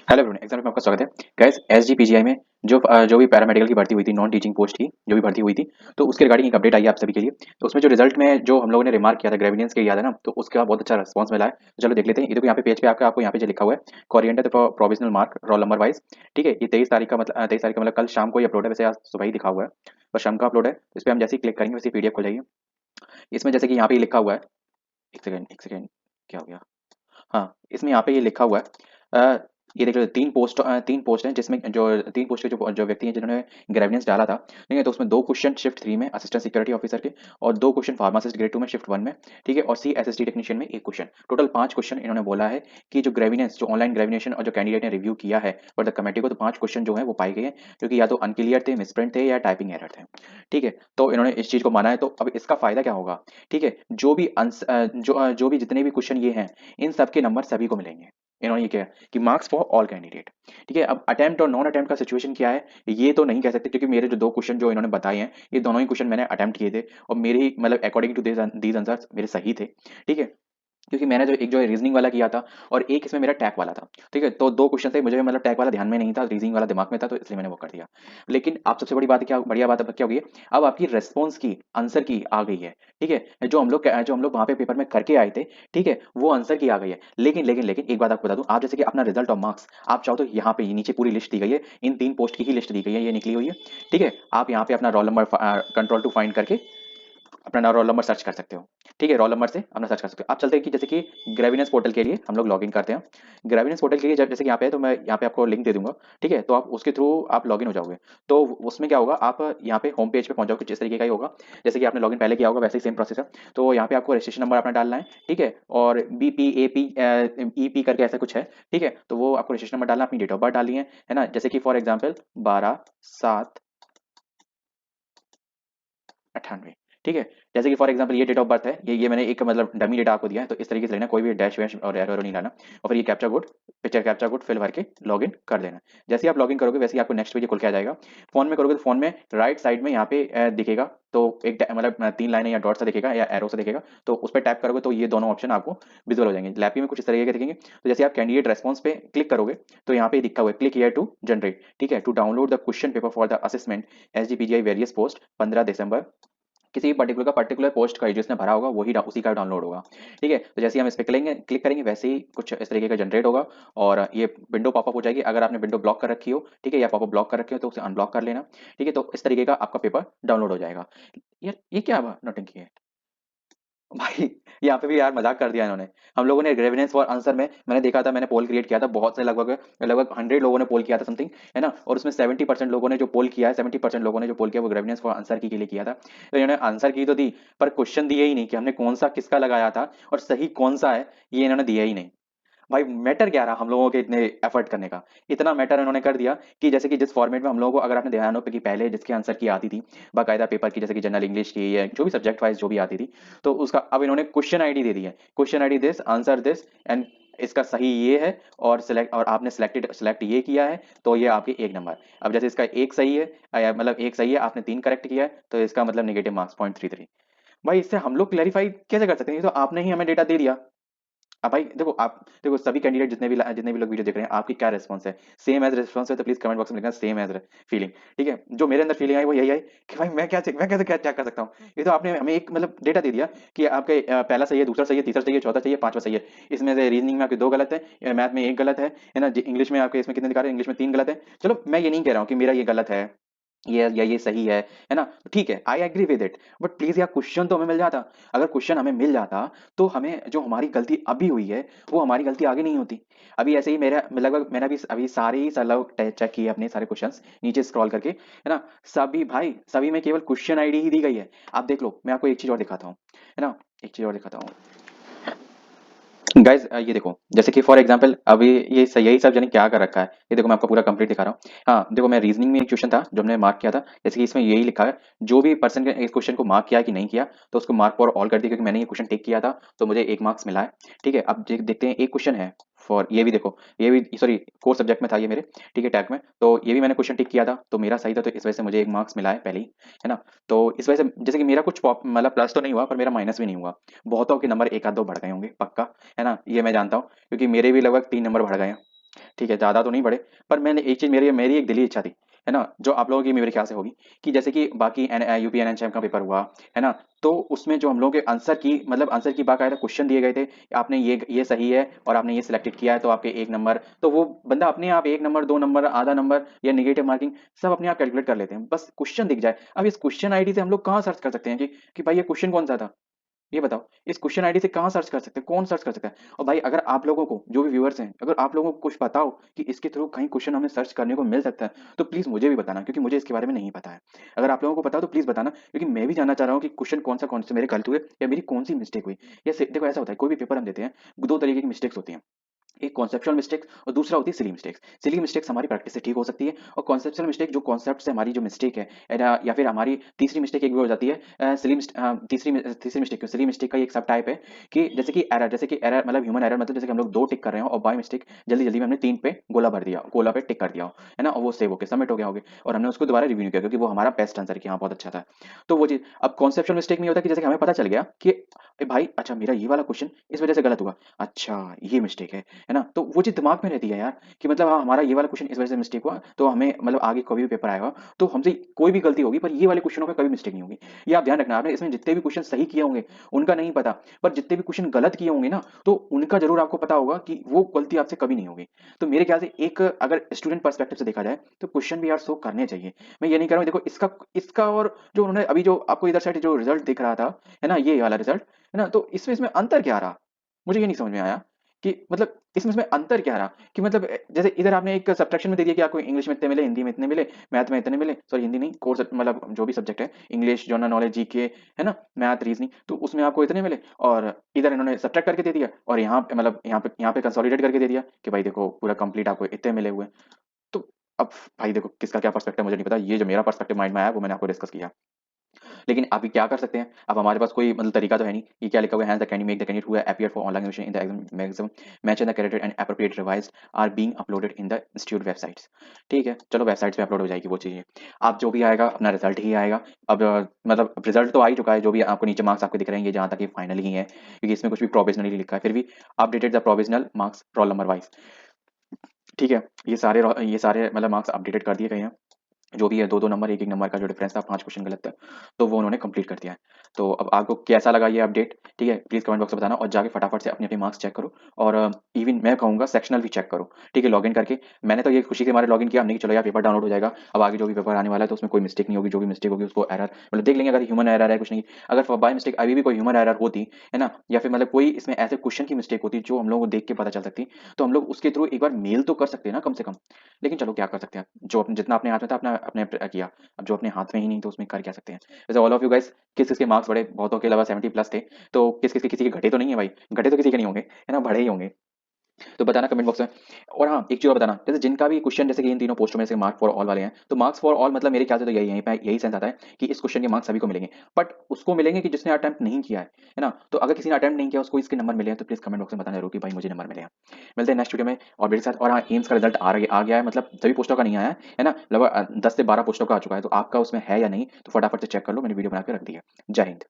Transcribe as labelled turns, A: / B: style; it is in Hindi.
A: हेलो एवरीवन, एग्जाम में आपका स्वागत है। गाइस, एसजीपीजीआई में जो भी पैरामेडिकल की भर्ती हुई थी, नॉन टीचिंग पोस्ट की जो भी भर्ती हुई थी, तो उसके रिगार्डिंग एक अपडेट आई है आप सभी के लिए। तो उसमें जो रिजल्ट में जो हम लोगों ने रिमार्क किया था, ग्रेविनेंस के, याद है ना? तो उसका बहुत अच्छा रिस्पांस मिला है। तो चलो देख लेते हैं। ये देखो यहाँ पे पेज पे आपको यहाँ पे जो लिखा हुआ है, coriander for provisional mark roll number wise. ठीक है, ये 23 तारीख का मतलब 23 तारीख का मतलब कल शाम को ही अपलोड है। वैसे आज सुबह ही लिखा हुआ है, पर शाम का अपलोड है। तो इस पर हम जैसे ही क्लिक करेंगे वैसे पीडीएफ खुल जाएगी। इसमें जैसे कि यहाँ पे लिखा हुआ है, एक सेकेंड, क्या हो गया? हाँ, इसमें यहाँ पे ये लिखा हुआ है। ये देख लो, 3 पोस्ट हैं, जिसमें जो 3 पोस्ट के जो जो व्यक्ति हैं जिन्होंने ग्रेविनेंस डाला था, ठीक है? तो उसमें 2 क्वेश्चन शिफ्ट 3 में असिस्टेंट सिक्योरिटी ऑफिसर के, और 2 क्वेश्चन फार्मासिस्ट ग्रेड 2 में शिफ्ट 1 में, ठीक है? और सी एसएसटी टेक्नीशियन में 1 क्वेश्चन। टोटल 5 क्वेश्चन इन्होंने बोला है कि जो ग्रेविनेंस, जो ऑनलाइन ग्रेविनेशन और जो कैंडिडेट ने रिव्यू किया है फॉर द कमेटी को, तो 5 क्वेश्चन जो है वो पाए गए हैं, जो कि या तो अनक्लियर थे, मिसप्रिंट थे, या टाइपिंग एरर थे। ठीक है, तो इन्होंने इस चीज को माना है। तो अब इसका फायदा क्या होगा? ठीक है, जो भी जितने भी क्वेश्चन ये हैं, इन सब के नंबर सभी को मिलेंगे। इन्होंने ये किया है कि मार्क्स फॉर ऑल कैंडिडेट। ठीक है, अब अटेम्प्ट और नॉन अटेम्प्ट का सिचुएशन क्या है, ये तो नहीं कह सकते, क्योंकि मेरे जो 2 क्वेश्चन जो इन्होंने बताए हैं, ये दोनों ही क्वेश्चन मैंने अटेम्प्ट किए थे, और मेरे ही मतलब अकॉर्डिंग टू दीज आंसर्स मेरे सही थे। ठीक है, क्योंकि मैंने जो एक जो रीजनिंग वाला किया था, और एक इसमें मेरा टैग वाला था। ठीक है, तो 2 क्वेश्चन थे, मुझे मतलब टैग वाला ध्यान में नहीं था, रीजनिंग वाला दिमाग में था, तो इसलिए मैंने वो कर दिया। लेकिन आप सबसे बड़ी बात क्या, बढ़िया बात अब क्या होगी? अब आपकी रेस्पॉन्स की, आंसर की आ गई है। ठीक है, जो हम लोग वहां पे पेपर में करके आए थे, ठीक है, वो आंसर की आ गई है। लेकिन एक बात आपको बता दूं, आप जैसे कि अपना रिजल्ट और मार्क्स आप चाहो तो यहाँ पे नीचे पूरी लिस्ट दी गई है, इन 3 पोस्ट की ही लिस्ट दी गई है, ये निकली हुई है। ठीक है, आप यहाँ पे अपना roll number control to find करके अपना रोल नंबर सर्च कर सकते हो। ठीक है, रोल नंबर से अपना सर्च कर सकते हो। आप चलते हैं कि जैसे कि ग्रेविनेंस पोर्टल के लिए हम लोग लॉगिन करते हैं। ग्रेविनेंस पोर्टल के लिए जैसे कि यहाँ पे है, तो मैं यहाँ पे आपको लिंक दे दूंगा। ठीक है, तो आप उसके थ्रू आप लॉगिन हो जाओगे। तो उसमें क्या होगा, आप यहाँ पे होम पेज पे पहुंच जाओगे, जिस तरीके का ही होगा जैसे कि आपने लॉगिन पहले किया होगा, वैसे ही सेम प्रोसेस है। तो यहाँ पे आपको रजिस्ट्रेशन नंबर अपना डालना है। ठीक है, और BPAP करके ऐसा कुछ है। ठीक है, तो वो आपको रजिस्ट्रेशन नंबर डालना, अपनी डेट ऑफ बर्थ डालनी है ना? जैसे कि फॉर एग्जाम्पल 12/7/98। ठीक है, जैसे कि फॉर एग्जांपल ये डेट ऑफ बर्थ है, ये मैंने एक मतलब डमी डेटा आपको दिया है, तो इस तरीके से लेना, कोई भी डैश वैश और एरर नहीं लाना। और फिर ये captcha code, picture captcha code fill भर के लॉगिन कर देना। जैसे ही आप लॉगिन करोगे, वैसे ही आपको नेक्स्ट पेज खुल के आ जाएगा। फोन में करोगे तो फोन में राइट साइड में यहाँ पे दिखेगा, तो एक मतलब 3 लाइनें या डॉट सा दिखेगा, या एरो सा दिखेगा। तो उस पर टैप करोगे तो ये दोनों ऑप्शन आपको विजुअल हो जाएंगे। लैपी में कुछ इस तरीके के दिखेंगे। तो जैसे आप कैंडिडेट रेस्पॉन्स पे क्लिक करोगे, तो यहाँ पे दिखा हुआ है क्लिक हियर टू जनरेट। ठीक है, to download the question paper for the assessment SGPGI various post 15 दिसंबर। किसी पर्टिकुलर पोस्ट का जिसने भरा होगा वही उसी का डाउनलोड होगा। ठीक है, तो जैसे ही हम इस पे क्लिक करेंगे, वैसे ही कुछ इस तरीके का जनरेट होगा, और ये विंडो पॉपअप हो जाएगी। अगर आपने विंडो ब्लॉक कर रखी हो, ठीक है, या पॉपअप ब्लॉक कर रखी हो, तो उसे अनब्लॉक कर लेना। ठीक है, तो इस तरीके का आपका पेपर डाउनलोड हो जाएगा। यार ये क्या नोटिंग है भाई? यहाँ पे भी यार मजाक कर दिया इन्होंने। हम लोगों ने ग्रेविनेंस फॉर आंसर में मैंने देखा था, मैंने पोल क्रिएट किया था, बहुत से लगभग लगभग 100 लोगों ने पोल किया था समथिंग, है ना? और उसमें 70% लोगों ने जो पोल किया है, 70% लोगों ने जो पोल किया वो ग्रेविनेंस फॉर आंसर की के लिए किया था। तो इन्होंने आंसर की तो दी, पर क्वेश्चन दिए ही नहीं कि हमने कौन सा किसका लगाया था और सही कौन सा है, ये इन्होंने दिया ही नहीं। भाई मैटर क्या रहा हम लोगों के इतने एफर्ट करने का? इतना मैटर उन्होंने कर दिया कि जैसे कि जिस फॉर्मेट में हम लोगों को, अगर आपने ध्यान हो कि पहले जिसके आंसर की आती थी बाकायदा पेपर की, जैसे कि जनरल इंग्लिश की या जो भी सब्जेक्ट वाइज जो भी आती थी, तो उसका अब इन्होंने क्वेश्चन आईडी दे दी है, question ID this, answer this, and इसका सही ये है, और आपने सेलेक्ट ये किया है, तो ये आपके 1 नंबर। अब जैसे इसका एक सही है, मतलब एक सही है, आपने 3 करेक्ट किया है, तो इसका मतलब नेगेटिव मार्क्स 0.33। भाई इससे हम लोग क्लैरिफाई कैसे कर सकते हैं? ये तो आपने ही हमें डेटा दे दिया। अब भाई देखो, आप देखो सभी कैंडिडेट जितने भी लोग वीडियो देख रहे हैं, आपकी क्या रिस्पॉन्स है? सेम एज रिस्पॉन्स है तो प्लीज कमेंट बॉक्स में लिखना सेम एज फीलिंग। ठीक है, जो मेरे अंदर फीलिंग आई वो यही आई कि भाई मैं कैसे क्या चेक कर सकता हूँ? ये तो आपने हमें एक मतलब डेटा दे दिया कि आपके पहला सही है, दूसरा सही है, तीसरा सही है, चौथा सही है, पांचवा सही है। इसमें से रीजनिंग में आपके 2 गलत है, मैथ में 1 गलत है ना? इंग्लिश में आपके इसमें कितने दिखा रहे हैं? इंग्लिश में 3 गलत है। चलो मैं ये नहीं कह रहा हूँ कि मेरा ये गलत है, ये या ये सही है ना? ठीक है, I agree with it, but please यार क्वेश्चन तो हमें मिल जाता। अगर क्वेश्चन हमें मिल जाता, तो हमें जो हमारी गलती अभी हुई है, वो हमारी गलती आगे नहीं होती। अभी ऐसे ही मेरा लगभग मैंने अभी सारे ही लगभग चेक किए अपने सारे क्वेश्चंस नीचे स्क्रॉल करके, है ना? सभी में केवल क्वेश्चन आईडी ही दी गई है। आप देख लो, मैं आपको एक चीज और दिखाता हूँ, है ना? एक चीज और दिखाता हूँ गाइज, ये देखो, जैसे कि फॉर एग्जांपल अभी ये यही सब जाने क्या कर रखा है। ये देखो, मैं आपको पूरा कंप्लीट दिखा रहा हूँ। हाँ देखो, मैं रीजनिंग में एक क्वेश्चन था जो हमने मार्क किया था, जैसे कि इसमें यही लिखा है, जो भी पर्सन ने इस क्वेश्चन को मार्क किया कि नहीं किया, तो उसको मार्क फॉर ऑल कर दिया, क्योंकि मैंने ये क्वेश्चन टिक किया था, तो मुझे 1 मार्क्स मिला है। ठीक है, अब देखते हैं, एक क्वेश्चन है फॉर, ये भी देखो, ये भी सॉरी, कोर सब्जेक्ट में था ये मेरे। ठीक है, टैग में, तो ये भी मैंने क्वेश्चन टिक किया था, तो मेरा सही था, तो इस वजह से मुझे 1 मार्क्स मिला है पहले ही, है ना? तो इस वजह से जैसे कि मेरा कुछ मतलब प्लस तो नहीं हुआ, पर मेरा माइनस भी नहीं हुआ। बहुतों के नंबर एक आध दो बढ़ गए होंगे पक्का, है ना? ये मैं जानता हूँ, क्योंकि मेरे भी लगभग 3 नंबर बढ़ गए हैं। ठीक है, ज़्यादा तो नहीं पढ़े, पर मैंने एक चीज़, मेरी मेरी एक दिली इच्छा थी, है ना? जो आप लोगों की मेरे ख्याल से होगी, कि जैसे कि बाकी यूपीएन एनएचएम का पेपर हुआ, है ना? तो उसमें जो हम लोगों के आंसर की, मतलब आंसर की बाकायदा क्वेश्चन दिए गए थे, आपने ये सही है और आपने ये सिलेक्टेड किया है तो आपके 1 नंबर, तो वो बंदा अपने आप 1 नंबर, 2 नंबर, आधा नंबर या नेगेटिव मार्किंग सब अपने आप कैलकुलेट कर लेते हैं। बस क्वेश्चन दिख जाए। अब इस क्वेश्चन आईडी से हम लोग कहाँ सर्च कर सकते हैं कि भाई ये क्वेश्चन कौन-सा था? ये बताओ, इस क्वेश्चन आईडी से कहाँ सर्च कर सकते हैं? कौन सर्च कर सकता है? और भाई अगर आप लोगों को, जो भी व्यूअर्स हैं, अगर आप लोगों को कुछ पता हो कि इसके थ्रू कहीं क्वेश्चन हमें सर्च करने को मिल सकता है, तो प्लीज़ मुझे भी बताना, क्योंकि मुझे इसके बारे में नहीं पता है। अगर आप लोगों को पता हो तो प्लीज़ बताना, क्योंकि मैं भी जानना चाह रहा हूँ कि क्वेश्चन कौन-से मेरे गलत हुए या मेरी कौन-सी मिस्टेक हुई। या से देखो, ऐसा होता है, कोई भी पेपर हम देते हैं, 2 तरीके की मिस्टेक्स होती हैं। एक कॉन्सेप्चुअल मिस्टेक्स और दूसरा होती है सिली मिस्टेक्स। सिली मिस्टेक्स हमारी प्रैक्टिस से ठीक हो सकती है, और कॉन्सेप्चुअल मिस्टेक जो कॉन्सेप्ट से हमारी जो मिस्टेक है, या फिर हमारी तीसरी मिस्टेक एक भी हो जाती है। तीसरी मिस्टेक क्यों, सिली मिस्टेक का एक सब टाइप है कि जैसे कि एरर मतलब ह्यूमन एरर, मतलब जैसे कि हम लोग 2 टिक कर रहे हो और बाय मिस्टेक जल्दी-जल्दी में हमने 3 पे गोला भर दिया, गोला पे टिक कर दिया हो, है ना? और वो सेव होके सबमिट हो गया होगे, और हमने उसको दोबारा रिव्यू नहीं किया क्योंकि वो हमारा बेस्ट आंसर कि हाँ, बहुत अच्छा था। तो वो चीज़, अब कॉन्सेप्चुअल मिस्टेक में ये होता है कि जैसे कि हमें पता चल गया कि भाई अच्छा, मेरा ये वाला क्वेश्चन इस वजह से गलत हुआ। अच्छा, ये मिस्टेक है ना? तो वो चीज़ दिमाग में रहती है यार, कि मतलब हाँ, हमारा ये वाला क्वेश्चन इस वजह से मिस्टेक हुआ, तो हमें मतलब आगे कभी भी पेपर आएगा, तो हमसे कोई भी गलती होगी, पर ये वाले क्वेश्चनों में कभी मिस्टेक नहीं होगी। ये आप ध्यान रखना, आपने इसमें जितने भी क्वेश्चन सही किए होंगे, उनका नहीं पता, पर जितने भी क्वेश्चन गलत किए होंगे ना, तो उनका ज़रूर आपको पता होगा कि वो गलती आपसे कभी नहीं होगी। तो मेरे ख्याल से एक अगर स्टूडेंट पर्सपेक्टिव से देखा जाए, तो क्वेश्चन भी यार सो करने चाहिए। मैं ये नहीं कह रहा हूँ, देखो इसका इसका और जो उन्होंने अभी जो आपको इधर साइड जो रिज़ल्ट दिख रहा था, है ना? ये वाला रिज़ल्ट, है ना? तो इसमें इसमें अंतर क्या रहा? मुझे ये नहीं समझ में आया कि मतलब इसमें अंतर क्या रहा? कि मतलब जैसे इधर आपने एक सब्ट्रैक्शन में दे दिया कि आपको इंग्लिश में इतने मिले, हिंदी में इतने मिले, मैथ में इतने मिले, सॉरी हिंदी नहीं, कोर मतलब जो भी सब्जेक्ट है, इंग्लिश, जनरल नॉलेज, जीके, है ना? मैथ, रीजनिंग, तो उसमें आपको इतने मिले, और इधर इन्होंने सब्ट्रैक्ट करके दे दिया, और यहाँ पे मतलब यहाँ पे कंसोलिडेट करके दे दिया कि भाई देखो पूरा कंप्लीट आपको इतने मिले हुए हैं। तो अब भाई देखो, किसका क्या पर्सपेक्टिव मुझे नहीं पता, ये जो मेरा पर्सपेक्टिव माइंड में आया वो मैंने आपको डिस्कस किया। लेकिन अभी क्या कर सकते हैं? अब हमारे पास कोई मतलब तरीका तो है नहीं। ये क्या लिखा हुआ है, hence the candidate make the candidate who appear for online examination in the exam match the character and appropriate revised are being uploaded in the institute websites. ठीक है, चलो वेबसाइट्स पे अपलोड हो जाएगी वो चीज़ें। अब जो भी आएगा अपना रिजल्ट ही आएगा। अब मतलब रिजल्ट तो आ ही चुका है, जो भी आपको नीचे मार्क्स आपको दिख रहे हैं, ये जहाँ तक ये फाइनल ही है, क्योंकि इसमें कुछ भी प्रोविजनली लिखा है, फिर भी updated the provisional marks roll number wise. ठीक है, ये सारे मतलब मार्क्स अपडेटेड कर दिए गए हैं। जो भी है 2-2 नंबर, 1-1 नंबर का जो डिफरेंस था, 5 क्वेश्चन गलत थे, तो वो उन्होंने कंप्लीट कर दिया है। तो अब आपको कैसा लगा ये अपडेट? ठीक है, प्लीज़ कमेंट बॉक्स में बताना, और जाके फटाफट से अपने-अपने मार्क्स चेक करो, और इवन मैं कहूँगा सेक्शनल भी चेक करो। ठीक है, लॉगिन करके, मैंने तो ये खुशी के मारे लॉगिन किया हमने कि चलो यार पेपर डाउनलोड हो जाएगा, अब आगे जो भी पेपर आने वाला है तो उसमें कोई मिस्टेक नहीं होगी, जो भी मिस्टेक होगी उसको एरर मतलब देख लेंगे, अगर ह्यूमन एरर है कुछ नहीं। अगर बाय मिस्टेक अभी भी कोई ह्यूमन एरर होती, है ना? या फिर मतलब कोई इसमें ऐसे क्वेश्चन की मिस्टेक होती जो हम लोगों को देख के पता चल सकती, तो हम लोग उसके थ्रू एक बार मेल तो कर सकते हैं ना कम से कम। लेकिन चलो क्या कर सकते हैं, जो जितना अपने हाथ में था अपना अपने किया। अब जो अपने हाथ में ही नहीं तो उसमें कर क्या सकते हैं। वैसे ऑल ऑफ यू गाइस, किस-किस के मार्क्स बढ़े? बहुतों के अलावा 70 प्लस थे, तो किस-किस के, किसी के घटे तो नहीं है भाई? घटे तो किसी के नहीं होंगे, है ना? बढ़े ही होंगे। तो बताना कमेंट बॉक्स में। और हाँ, एक चीज़ और बताना, जैसे जिनका भी क्वेश्चन जैसे कि इन तीनों पोस्टों में से मार्क फॉर ऑल वाले हैं, तो मार्क्स फॉर ऑल मतलब मेरे ख्याल से तो यही सेंस आता है कि इस क्वेश्चन के मार्क्स सभी को मिलेंगे। बट उसको मिलेंगे कि जिसने अटेम्प्ट नहीं किया है ना? तो अगर किसी ने अटेम्प्ट नहीं किया, उसको इसके नंबर मिले हैं, तो प्लीज़ कमेंट बॉक्स में बताना ज़रूर कि भाई मुझे नंबर मिले हैं। मिलते हैं नेक्स्ट वीडियो में और मेरे साथ। और हाँ, एम्स का रिजल्ट आ गया है, मतलब सभी पोस्टों का नहीं आया है ना? लगभग 10 से 12 पोस्टों का आ चुका है, तो आपका उसमें है या नहीं, तो फटाफट से चेक कर लो, मैंने वीडियो बना के रख दी है। जय हिंद।